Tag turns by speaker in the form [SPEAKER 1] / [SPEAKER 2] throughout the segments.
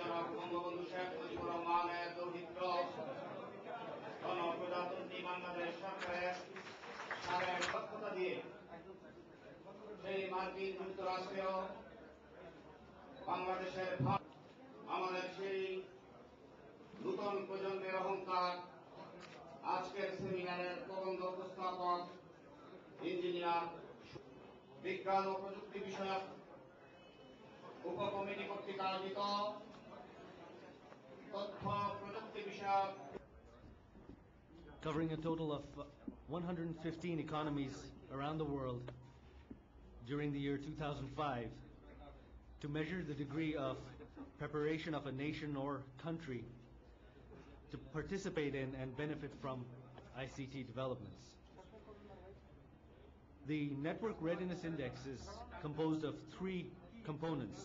[SPEAKER 1] জনাব বঙ্গবন্ধু শেখ মুজিবুর রহমানের দৌহিত্র গণপ্রজাতন্ত্রী বাংলাদেশ সরকারের সাবেক দক্ষতা দিয়ে সেই মার্কিন যুক্তরাষ্ট্রেও বাংলাদেশের আমাদের সেই নূতন প্রজন্মের অহংকার আজকের সেমিনারের প্রবন্ধ উপস্থাপক ইঞ্জিনিয়ার বিজ্ঞান ও প্রযুক্তি বিষয়ক উপকমিটি কর্তৃক আয়োজিত তথ্য প্রযুক্তি বিষয়ক
[SPEAKER 2] covering a total of 115 economies around the world during the year 2005 to measure the degree of preparation of a nation or country to participate in and benefit from ICT developments. The Network Readiness Index is composed of three components.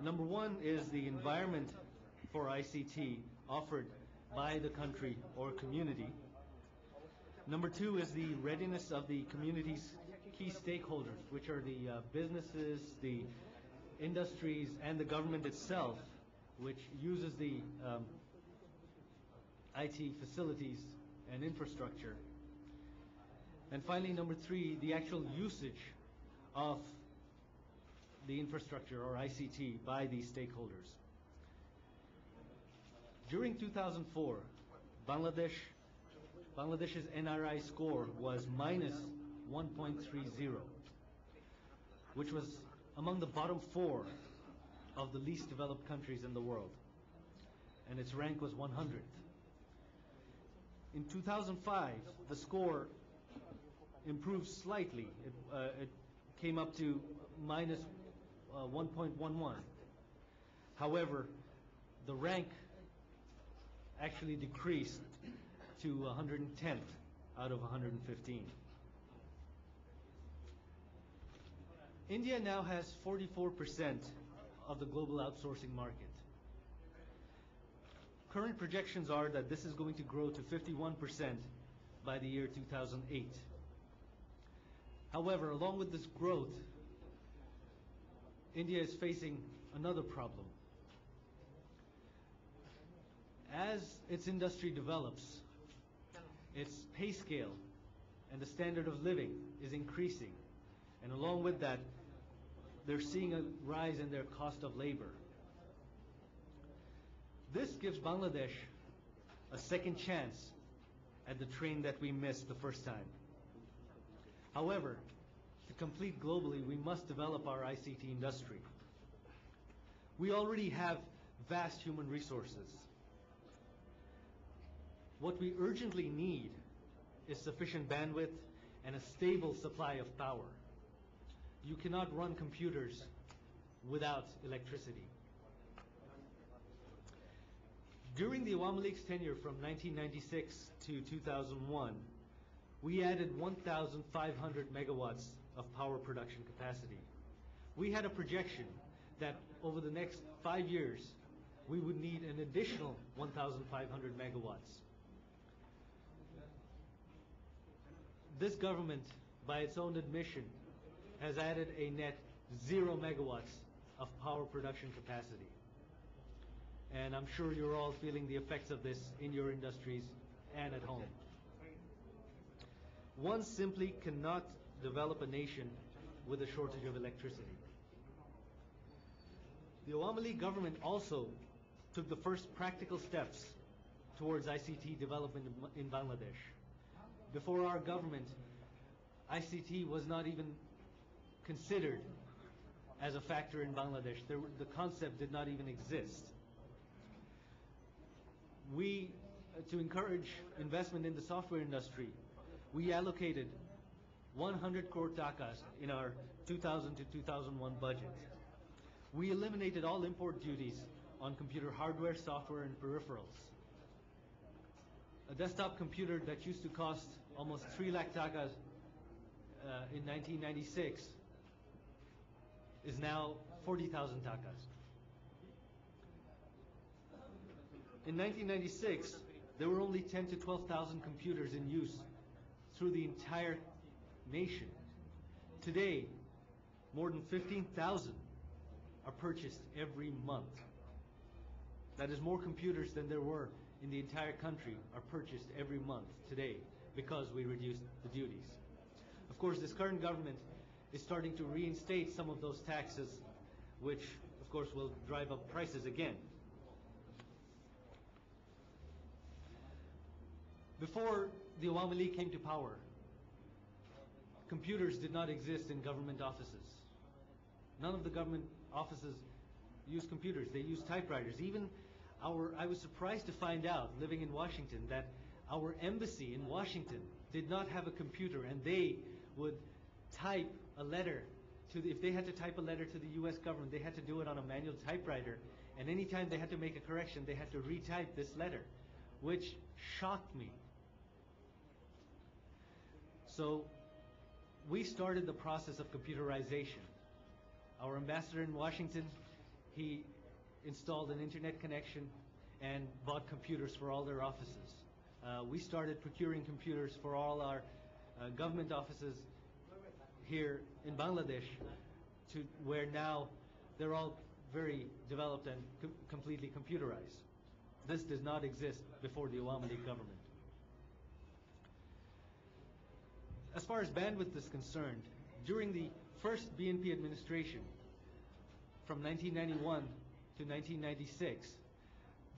[SPEAKER 2] Number one is the environment for ICT offered by the country or community. Number two is the readiness of the community's key stakeholders, which are the businesses, the industries, and the government itself, which uses the IT facilities and infrastructure. And finally, number three, the actual usage of the infrastructure or ICT by these stakeholders. During 2004, Bangladesh's NRI score was minus 1.30, which was among the bottom 4 of the least developed countries in the world, and its rank was 100th. In 2005, the score improved slightly. It came up to minus 1.11. However, the rank actually decreased to 110th out of 115. India now has 44% of the global outsourcing market. Current projections are that this is going to grow to 51% by the year 2008. However, along with this growth, India is facing another problem. As its industry develops, its pay scale and the standard of living is increasing, and along with that, they're seeing a rise in their cost of labor. This gives Bangladesh a second chance at the train that we missed the first time. However, to compete globally, we must develop our ICT industry. We already have vast human resources. What we urgently need is sufficient bandwidth and a stable supply of power. You cannot run computers without electricity. During the Awami League's tenure from 1996 to 2001, we added 1,500 megawatts of power production capacity. We had a projection that over the next 5 years, we would need an additional 1,500 megawatts. This government, by its own admission, has added a net 0 megawatts of power production capacity. And I'm sure you're all feeling the effects of this in your industries and at home. One simply cannot develop a nation with a shortage of electricity. The Awami League government also took the first practical steps towards ICT development in Bangladesh. Before our government, ICT was not even considered as a factor in Bangladesh. The concept did not even exist. To encourage investment in the software industry, we allocated 100 crore takas in our 2000 to 2001 budget. We eliminated all import duties on computer hardware, software, and peripherals. A desktop computer that used to cost almost 3 lakh takas in 1996 is now 40,000 takas. In 1996, there were only 10 to 12,000 computers in use through the entire nation. Today, more than 15,000 are purchased every month. That is more computers than there were in the entire country are purchased every month today because we reduced the duties. Of course, this current government is starting to reinstate some of those taxes, which of course will drive up prices again. Before the Awami League came to power, computers did not exist in government offices. None of the government offices use computers. They use typewriters. Even I was surprised to find out, living in Washington, that our embassy in Washington did not have a computer, and they would type a letter if they had to type a letter to the U.S. government, they had to do it on a manual typewriter, and anytime they had to make a correction, they had to retype this letter, which shocked me. So we started the process of computerization. Our ambassador in Washington, he installed an internet connection and bought computers for all their offices. We started procuring computers for all our government offices here in Bangladesh, to where now they're all very developed and completely computerized. This does not exist before the Awami League government. As far as bandwidth is concerned, during the first BNP administration, from 1991 to 1996,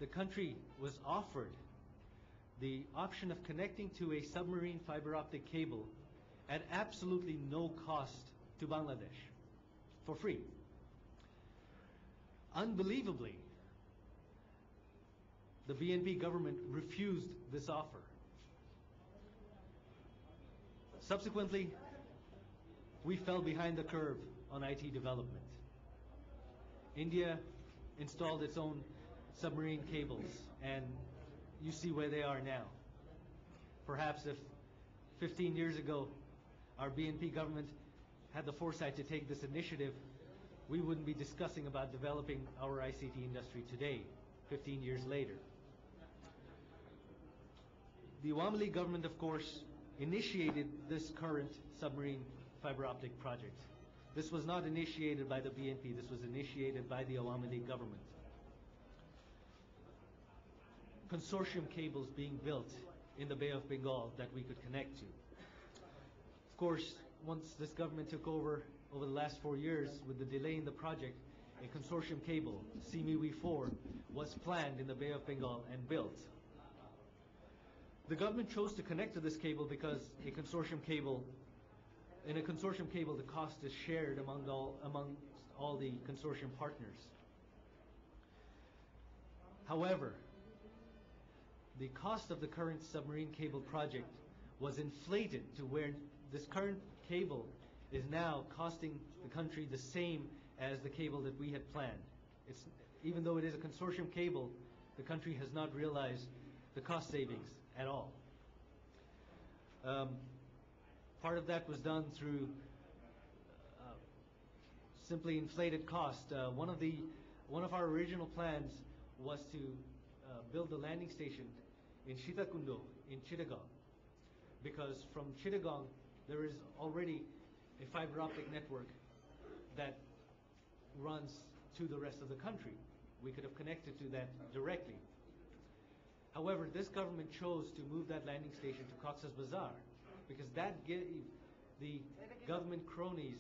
[SPEAKER 2] the country was offered the option of connecting to a submarine fiber optic cable at absolutely no cost to Bangladesh, for free. Unbelievably, the BNP government refused this offer. Subsequently, we fell behind the curve on IT development. India installed its own submarine cables, and you see where they are now. Perhaps if 15 years ago our BNP government had the foresight to take this initiative, we wouldn't be discussing about developing our ICT industry today, 15 years later. The Awami League government, of course, initiated this current submarine fiber optic project. This was not initiated by the BNP, this was initiated by the Awami League government. Consortium cables being built in the Bay of Bengal that we could connect to. Of course, once this government took over the last 4 years, with the delay in the project, a consortium cable, CMIWI 4, was planned in the Bay of Bengal and built. The government chose to connect to this cable because in a consortium cable, the cost is shared among all the consortium partners. However, the cost of the current submarine cable project was inflated to where this current cable is now costing the country the same as the cable that we had planned. Even though it is a consortium cable, the country has not realized the cost savings at all. Part of that was done through simply inflated cost. One of our original plans was to build a landing station in Sitakundo in Chittagong, because from Chittagong there is already a fiber optic network that runs to the rest of the country. We could have connected to that directly. However, this government chose to move that landing station to Cox's Bazar because that gave the government cronies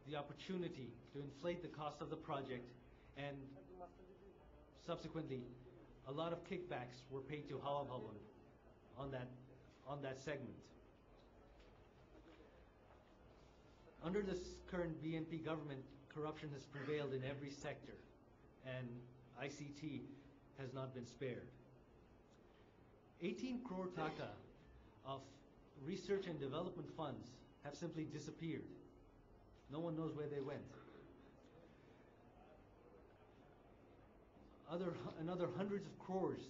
[SPEAKER 2] the opportunity to inflate the cost of the project, and subsequently a lot of kickbacks were paid to Hawa Bhavan on that segment. Under this current BNP government, corruption has prevailed in every sector, and ICT has not been spared. 18 crore taka of research and development funds have simply disappeared. No one knows where they went. Another hundreds of crores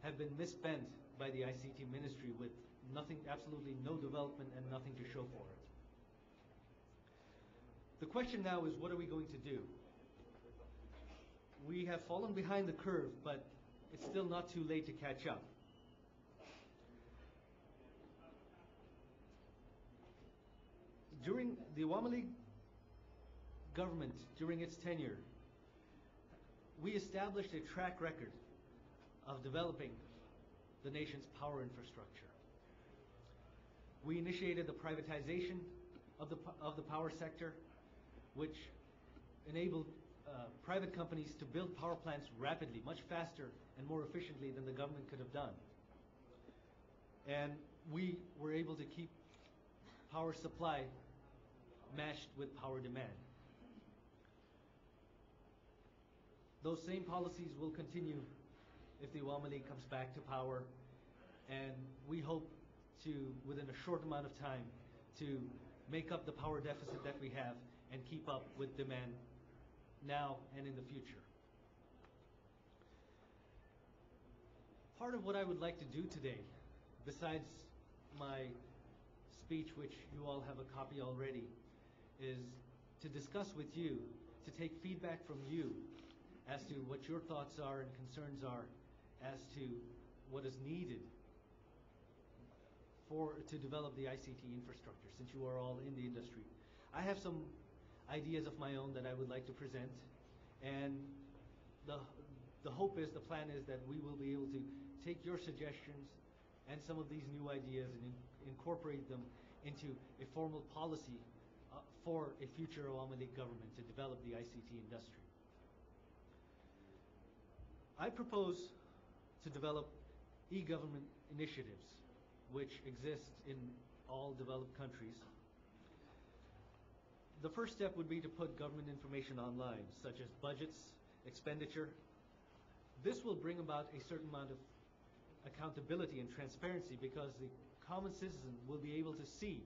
[SPEAKER 2] have been misspent by the ICT ministry with nothing, absolutely no development and nothing to show for it. The question now is, what are we going to do? We have fallen behind the curve, but it's still not too late to catch up. During the Awami League government, during its tenure, we established a track record of developing the nation's power infrastructure. We initiated the privatization of the power sector, which enabled private companies to build power plants rapidly, much faster and more efficiently than the government could have done. And we were able to keep power supply matched with power demand. Those same policies will continue if the Awami League comes back to power, and we hope to, within a short amount of time, to make up the power deficit that we have and keep up with demand now and in the future. Part of what I would like to do today, besides my speech, which you all have a copy already, is to discuss with you, to take feedback from you as to what your thoughts are and concerns are as to what is needed to develop the ICT infrastructure, since you are all in the industry. I have some ideas of my own that I would like to present, and the hope is, the plan is that we will be able to take your suggestions and some of these new ideas and incorporate them into a formal policy for a future Awami League government to develop the ICT industry. I propose to develop e-government initiatives which exist in all developed countries. The first step would be to put government information online, such as budgets, expenditure. This will bring about a certain amount of accountability and transparency, because the common citizen will be able to see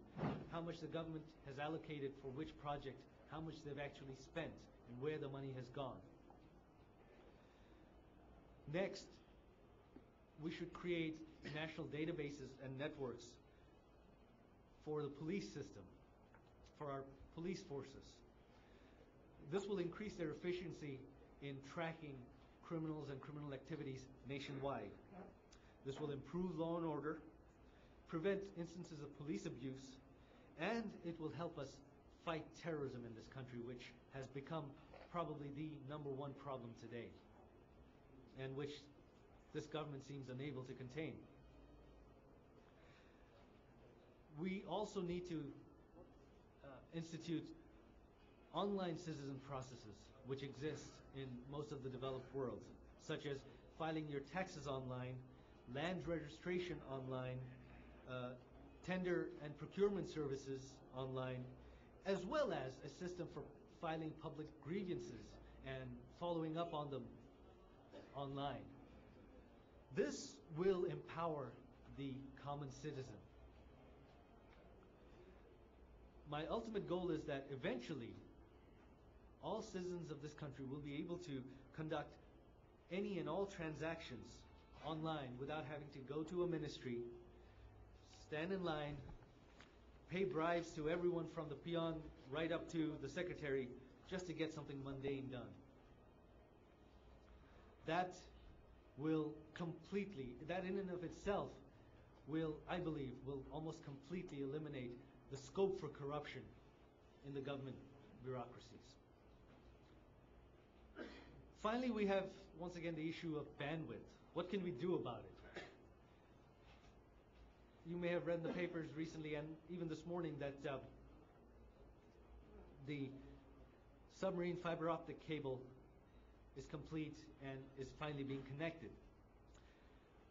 [SPEAKER 2] how much the government has allocated for which project, how much they've actually spent, and where the money has gone. Next, we should create national databases and networks for the police system, for our police forces. This will increase their efficiency in tracking criminals and criminal activities nationwide. This will improve law and order, prevent instances of police abuse, and it will help us fight terrorism in this country, which has become probably the #1 problem today, and which this government seems unable to contain. We also need to institute online citizen processes which exist in most of the developed world, such as filing your taxes online, land registration online, tender and procurement services online, as well as a system for filing public grievances and following up on them online. This will empower the common citizen. My ultimate goal is that eventually all citizens of this country will be able to conduct any and all transactions online without having to go to a ministry, stand in line, pay bribes to everyone from the peon right up to the secretary just to get something mundane done. That in and of itself will, I believe, will almost completely eliminate the scope for corruption in the government bureaucracies. Finally, we have, once again, the issue of bandwidth. What can we do about it? You may have read in the papers recently and even this morning that the submarine fiber optic cable is complete and is finally being connected.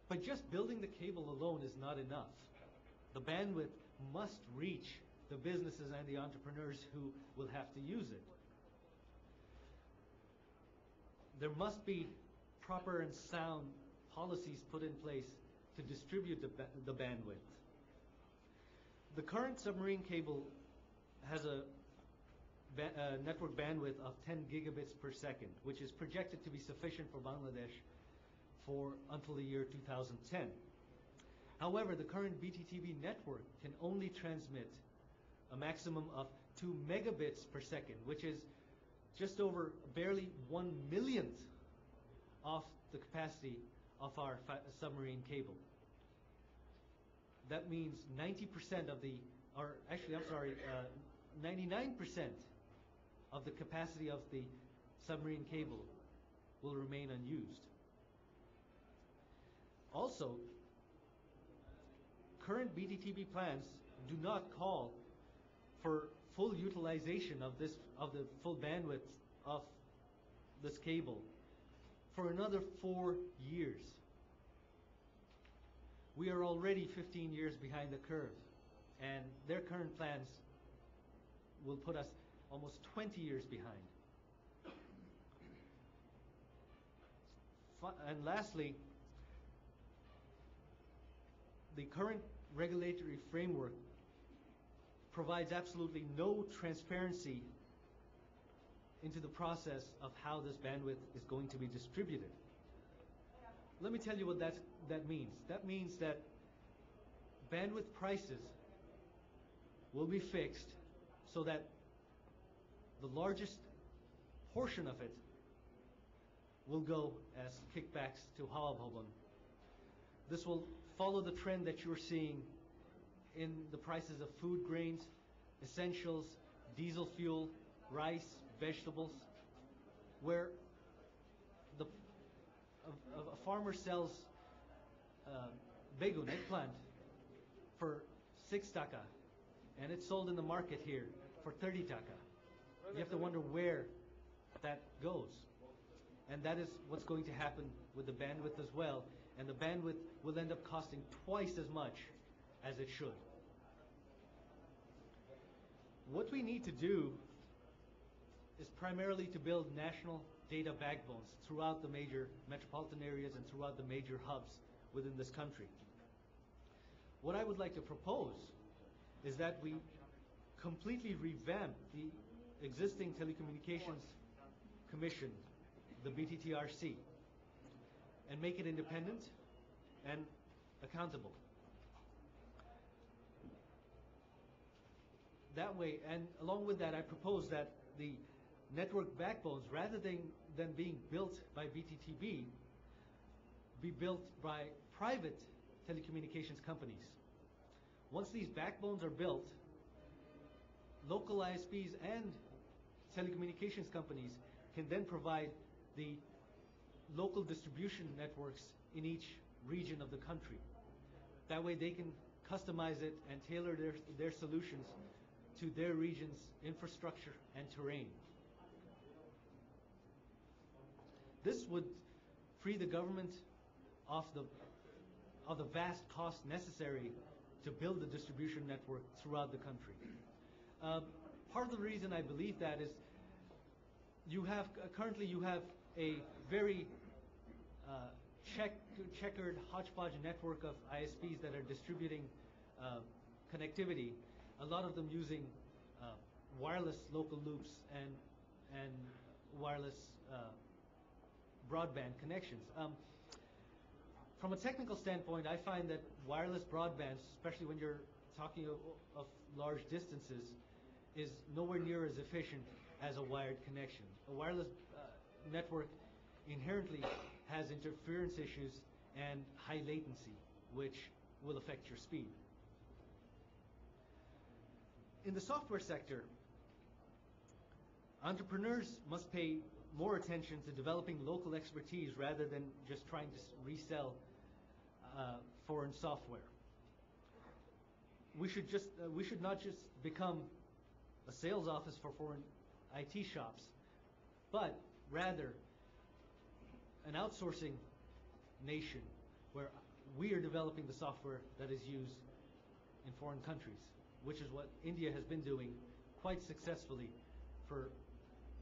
[SPEAKER 2] But just building the cable alone is not enough. The bandwidth must reach the businesses and the entrepreneurs who will have to use it. There must be proper and sound policies put in place to distribute the bandwidth. The current submarine cable has a network bandwidth of 10 gigabits per second, which is projected to be sufficient for Bangladesh until the year 2010. However, the current BTTV network can only transmit a maximum of 2 megabits per second, which is just over barely 1/1,000,000th of the capacity of our submarine cable. That means 90% of the, or actually, I'm sorry, 99% of the capacity of the submarine cable will remain unused. Also, current BTTB plans do not call for full utilization of the full bandwidth of this cable for another 4 years. We are already 15 years behind the curve, and their current plans will put us almost 20 years behind. And lastly, the current regulatory framework provides absolutely no transparency into the process of how this bandwidth is going to be distributed. Let me tell you what that means. That means that bandwidth prices will be fixed so that the largest portion of it will go as kickbacks to Haalabhobon. This will follow the trend that you're seeing in the prices of food grains, essentials, diesel fuel, rice, vegetables, where a farmer sells begun, eggplant, for 6 taka, and it's sold in the market here for 30 taka. You have to wonder where that goes. And that is what's going to happen with the bandwidth as well. And the bandwidth will end up costing twice as much as it should. What we need to do is primarily to build national data backbones throughout the major metropolitan areas and throughout the major hubs within this country. What I would like to propose is that we completely revamp the existing Telecommunications Commission, the BTTRC, and make it independent and accountable. That way, and along with that, I propose that the network backbones, rather than being built by BTTB, be built by private telecommunications companies. Once these backbones are built, local ISPs and telecommunications companies can then provide the local distribution networks in each region of the country. That way they can customize it and tailor their solutions to their region's infrastructure and terrain. This would free the government of the vast cost necessary to build the distribution network throughout the country. Part of the reason I believe that is currently you have a very checkered hodgepodge network of ISPs that are distributing connectivity, a lot of them using wireless local loops and wireless broadband connections. From a technical standpoint, I find that wireless broadband, especially when you're talking of large distances, is nowhere near as efficient as a wired connection. A wireless network inherently has interference issues and high latency, which will affect your speed. In the software sector, entrepreneurs must pay more attention to developing local expertise rather than just trying to resell foreign software. We should not just become a sales office for foreign IT shops, but rather an outsourcing nation where we are developing the software that is used in foreign countries, which is what India has been doing quite successfully for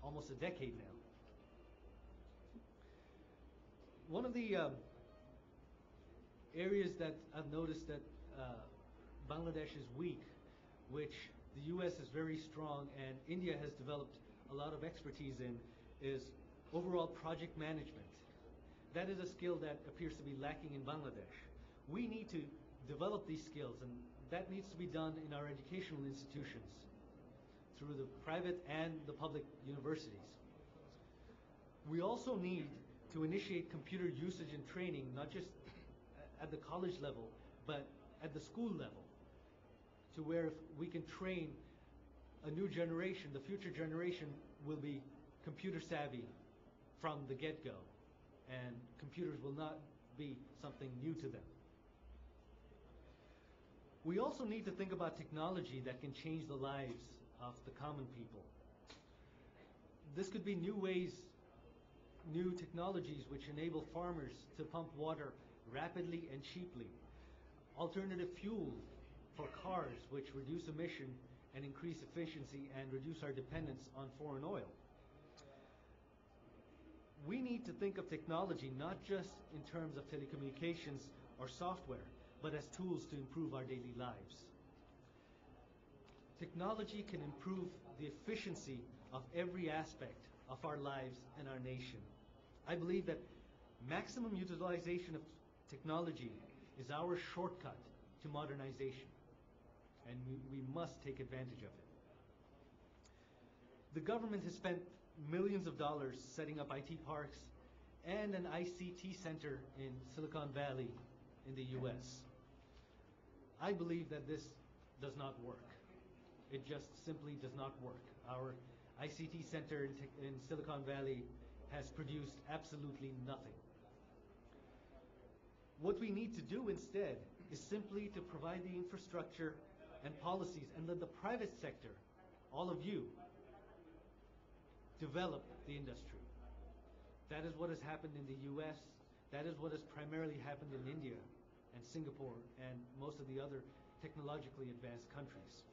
[SPEAKER 2] almost a decade now. One of the areas that I've noticed that Bangladesh is weak, which the US is very strong and India has developed a lot of expertise in, is overall project management. That is a skill that appears to be lacking in Bangladesh. We need to develop these skills, and that needs to be done in our educational institutions through the private and the public universities. We also need to initiate computer usage and training, not just at the college level, but at the school level, to where if we can train a new generation, the future generation will be computer savvy from the get-go, and computers will not be something new to them. We also need to think about technology that can change the lives of the common people. This could be new ways, new technologies which enable farmers to pump water rapidly and cheaply. Alternative fuel for cars which reduce emission and increase efficiency and reduce our dependence on foreign oil. We need to think of technology not just in terms of telecommunications or software, but as tools to improve our daily lives. Technology can improve the efficiency of every aspect of our lives and our nation. I believe that maximum utilization of technology is our shortcut to modernization, and we must take advantage of it. The government has spent millions of dollars setting up IT parks and an ICT center in Silicon Valley in the US. I believe that this does not work. It just simply does not work. Our ICT center in Silicon Valley has produced absolutely nothing. What we need to do instead is simply to provide the infrastructure and policies, and let the private sector, all of you, develop the industry. That is what has happened in the US. That is what has primarily happened in India and Singapore and most of the other technologically advanced countries.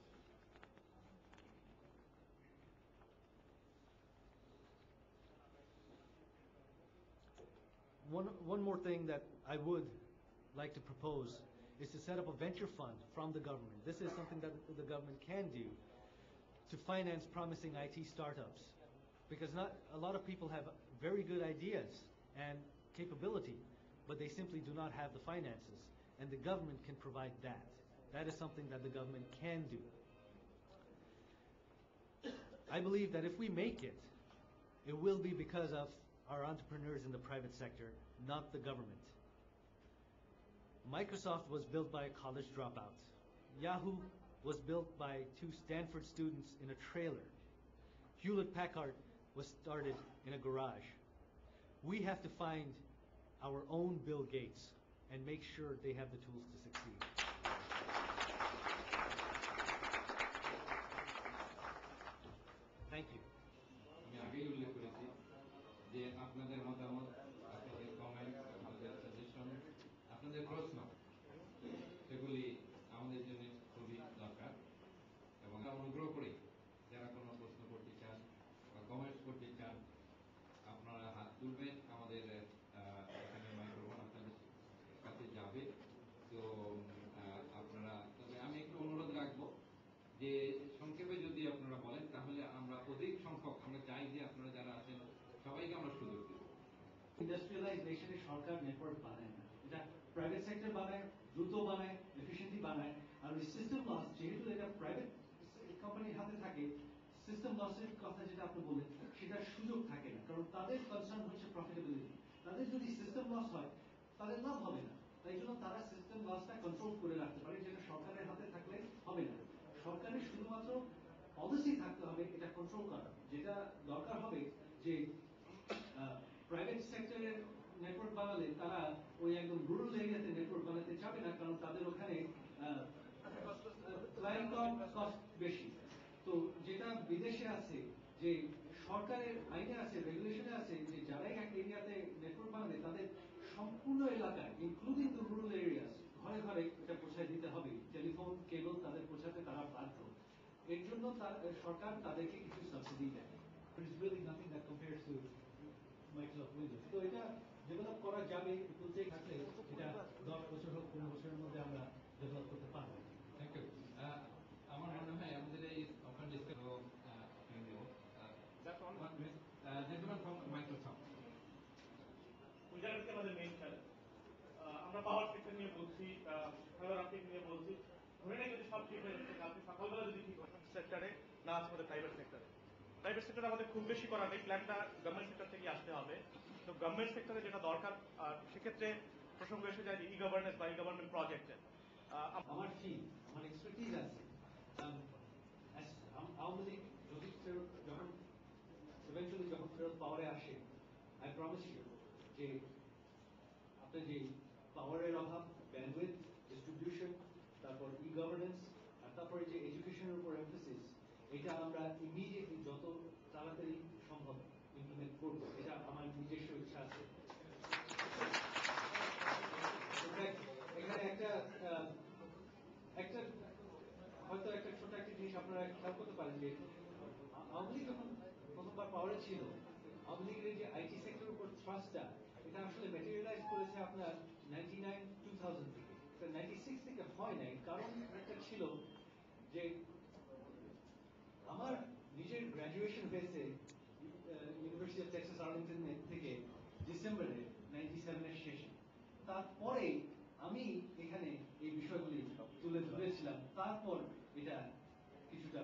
[SPEAKER 2] One more thing that I would like to propose is to set up a venture fund from the government. This is something that the government can do to finance promising IT startups, because not a lot of people have very good ideas and capability, but they simply do not have the finances, and the government can provide that. That is something that the government can do. I believe that if we make it, it will be because of our entrepreneurs in the private sector, not the government. Microsoft was built by a college dropout. Yahoo was built by 2 Stanford students in a trailer. Hewlett-Packard was started in a garage. We have to find our own Bill Gates and make sure they have the tools to succeed. Thank you.
[SPEAKER 3] আমি আগেই উল্লেখ করেছি যে আপনাদের মতামত, আপনাদের comment, আপনাদের suggestion, আপনাদের প্রশ্ন, সেগুলি আমাদের জন্য খুবই দরকার, এবং অনুগ্রহ করে যারা কোনো প্রশ্ন করতে চান বা কমেন্টস করতে চান, আপনারা হাত তুলবেন। আমাদের এখানে মাইক্রোফোন আপনাদের কাছে যাবে। তো আপনারা, তবে আমি একটু অনুরোধ রাখবো যে সংক্ষেপে যদি আপনারা বলেন, তাহলে আমরা অধিক সংখ্যক, আমরা চাই যে আপনারা যারা আছেন সবাইকে আমরা সুযোগ দেব।
[SPEAKER 2] ইন্ডাস্ট্রিয়ালাইজেশনে সরকার নেটওয়ার্ক বানায় না, এটা প্রাইভেট সেক্টর বানায়, দ্রুত বানায়, এফিশিয়েন্টলি বানায়। আর ওই সিস্টেম লস, যেহেতু এটা প্রাইভেট কোম্পানির হাতে থাকে, সিস্টেম লসের কথা যেটা আপনি বললেন, সেটার সুযোগ থাকে না, কারণ তাদের কনসার্ন হচ্ছে প্রফিটেবিলিটি। তাদের যদি সিস্টেম লস হয়, তাদের লাভ হবে না। তাই জন্য তারা সিস্টেম লসটা কন্ট্রোল করে রাখতে পারে, যেটা সরকারের হাতে থাকলে হবে না। সরকারের শুধুমাত্র পলিসি থাকতে হবে এটা কন্ট্রোল করার। যেটা দরকার হবে যে প্রাইভেট সেক্টরের নেটওয়ার্ক বানালে তারা ওই একদম রুরাল এরিয়াতে নেটওয়ার্ক বানাতে চাবে না, কারণ তাদের ওখানে কস্ট বেশি। তো যেটা বিদেশে আছে, যে সরকারের আইনে আছে, রেগুলেশনে আছে, যে যারাই এক এরিয়াতে নেটওয়ার্ক বানাবে তাদের সম্পূর্ণ এলাকায়, ইনক্লুডিং দ্য রুরাল এরিয়াস, ঘরে ঘরে এটা পৌঁছায় দিতে হবে। টেলিফোন কেবল তাদের পৌঁছাতে তারা বাধ্য। এর জন্য সরকার তাদেরকে কিছু সাবসিডি দেয়। It is really nothing that compares to Microsoft Windows. তো এটা ডেভেলপ করা যাবে, প্রত্যেক থাকলে এটা 10 বছর হোক 15 বছরের মধ্যে আমরা ডেভেলপ করতে পারবো।
[SPEAKER 3] Thank you. আমার মনে হয় আমাদের এই open discussion gentleman from Microsoft.
[SPEAKER 4] আমাদের মেইন চ্যালেঞ্জ, আমরা পাওয়ার সেক্টর নিয়ে বলছি, ফাইবার অপটিক নিয়ে বলছি। ধরে নেই যদি সব ঠিক হয়ে যাচ্ছে, কালকে সকালবেলা যদি ঠিক হয় সেক্টরে না আছে আমাদের প্রাইভেট সেক্টরে। প্রাইভেট সেক্টরে আমাদের খুব বেশি করা নেই, প্ল্যানটা গভর্নমেন্ট সেক্টর থেকে আসতে হবে। তো গভর্নমেন্ট সেক্টরে যেটা দরকার, সেক্ষেত্রে প্রসঙ্গ এসে যায় ই গভর্নেন্স বা ই গভর্নমেন্ট প্রজেক্টে।
[SPEAKER 2] আমার ফিল্ড, আমার এক্সপার্টিজ আছে। আওয়ামী লীগ যদি যখন ইভেন্চুয়ালি যখন ফেরত পাওয়ারে আসে, I promise you যে আপনার যে পাওয়ারের অভাব, ব্যান্ডউইথ, ডিস্ট্রিবিউশন, তারপর ই-গভর্নেন্স, আর তারপরে যে এডুকেশনের উপর এমফেসিস, এটা আমরা ইমিডিয়েটলি যত তাড়াতাড়ি সম্ভব ইমপ্লিমেন্ট করবো। এটা আমার নিজস্ব ইচ্ছা আছে। এখানে একটা একটা হয়তো একটা ছোট একটা জিনিস আপনারা খেয়াল করতে পারেন যে আওয়ামী লীগ যখন প্রথমবার পাওয়ারে ছিল, আওয়ামী লীগের যে আইটি সেক্টরের উপর থ্রাস্টটা, এটা আসলে ম্যাটেরিয়ালাইজ করেছে আপনার 99-2000 থেকে, 96 থেকে হয় নাই। কারণ একটা ছিল যে আমার নিজের গ্র্যাজুয়েশন হয়েছে ইউনিভার্সিটি অফ টেক্সাস আর্লিংটন থেকে ডিসেম্বরে 97 এর শেষে। তারপরে আমি এখানে এই বিষয়গুলি তুলে ধরেছিলাম, তারপর এটা কিছুটা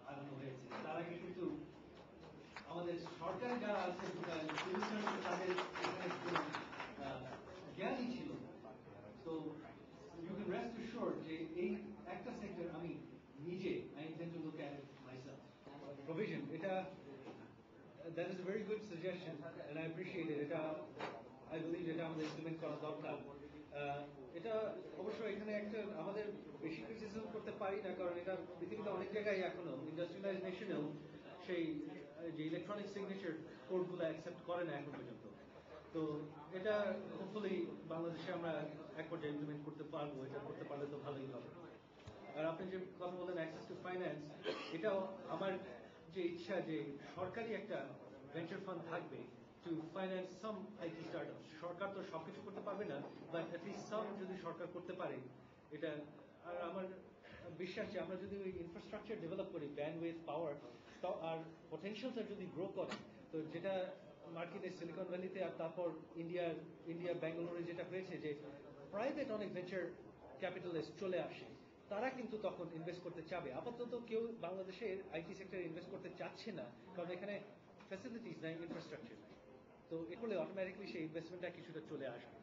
[SPEAKER 2] আরম্ভ হয়েছে। তার আগে কিন্তু আমাদের সরকারি যারা আছে তাদের এখানে কোনো জ্ঞানই ছিল না। তো ইউ ক্যান রেস্ট অ্যাশিওরড যে এই একটা সেক্টর আমি নিজে I intend to look at it myself. Provision, এটা that is a very good suggestion and I appreciate it. এটা I believe এটা আমাদের ইমপ্লিমেন্ট করা দরকার। এটা অবশ্য এখানে একটা আমাদের বেশি ক্রিটিসিজম করতে পারি না, কারণ এটা পৃথিবীতে অনেক জায়গায় এখনো ইন্ডাস্ট্রিয়ালাইজ নেশনেও সেই যে ইলেকট্রনিক সিগনেচার কোডগুলো অ্যাকসেপ্ট করে না এখন পর্যন্ত। তো এটা হোপফুলি বাংলাদেশে আমরা এক পর্যায়ে ইমপ্লিমেন্ট করতে পারবো। এটা করতে পারলে তো ভালোই হবে। আর আপনি যে কথা বলেন অ্যাক্সেস টু ফাইন্যান্স, এটাও আমার যে ইচ্ছা যে সরকারি একটা ভেঞ্চার ফান্ড থাকবে to finance some IT startup. সরকার তো সবকিছু করতে পারবে না, বাট অ্যাটলিস্ট সাম যদি সরকার করতে পারে এটা। আর আমার বিশ্বাস যে আমরা যদি ওই ইনফ্রাস্ট্রাকচার ডেভেলপ করি, ব্যান্ডউইথ, পাওয়ার, আর পটেনশিয়ালটা যদি গ্রো করে, তো যেটা মার্কেটে সিলিকন ভ্যালিতে আর তারপর ইন্ডিয়া ব্যাঙ্গালোরে যেটা হয়েছে যে প্রাইভেট অনেক ভেঞ্চার ক্যাপিটালিস্ট চলে আসে, তারা কিন্তু তখন ইনভেস্ট করতে চাবে। আপাতত কেউ বাংলাদেশের আইটি সেক্টরে ইনভেস্ট করতে চাচ্ছে না, কারণ এখানে ফ্যাসিলিটিস নাই, ইনফ্রাস্ট্রাকচার নাই। তো এগুলো অটোমেটিকলি সেই ইনভেস্টমেন্টটা কিছুটা চলে আসবে।